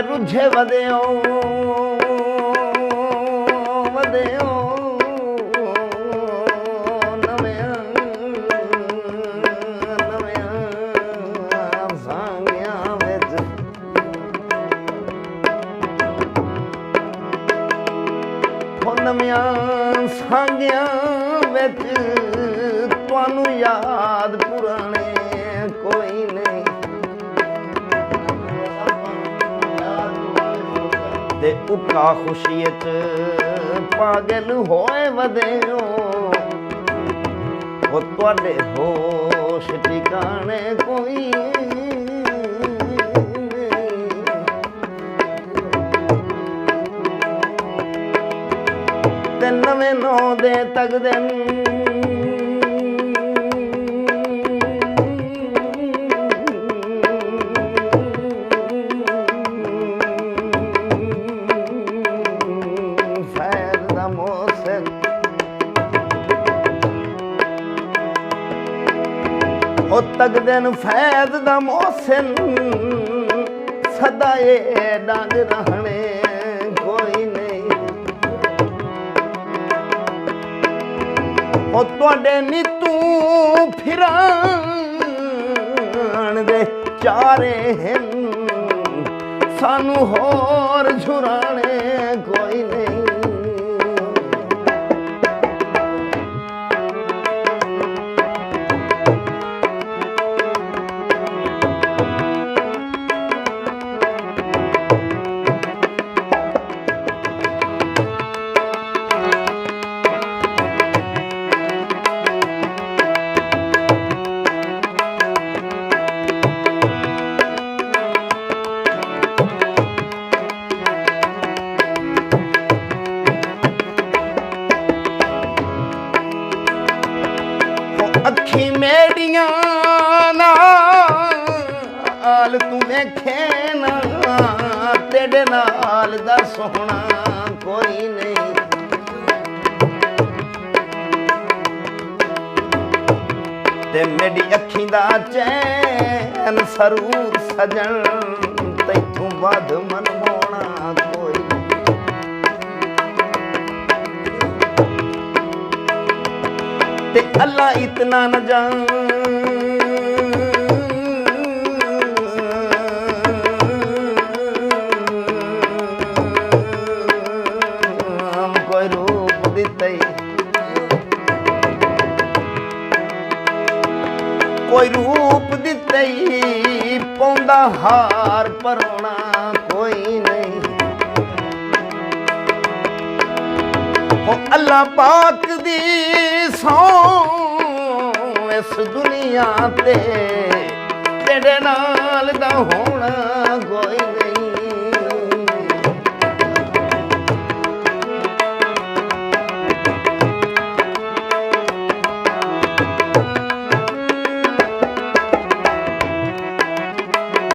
रुझे वधियो वधियो नव्या नव्या सांगिया विच हो नव्या सांगिया विच तुहानू याद पुराने कोई नहीं ते उका खुशी च पागल होए वधियो हो तुहाडे होश ठिकाने कोई ते नवें नौ दे तकदे तक दिन फैद दा मोहसिन सदा ये डांग रहने कोई नहीं ओ तुहाडे नीतू फिरान दे चारे हैं सानू होर झुराने कोई नहीं अखी मेरिया नाल तू वेखे ना तेरे नाल दा सोहना कोई नहीं ते मेरी अखी दा चैन सरूर सजन तैथों वध मनवाउणा कोई ते अल्लाह इतना न जान कोई रूप दिते कोई रूप दिते पौंदा हार परोना कोई नहीं हो अल्लाह पाक दी सौ इस दुनिया ते तेरे नाल दा होना कोई नहीं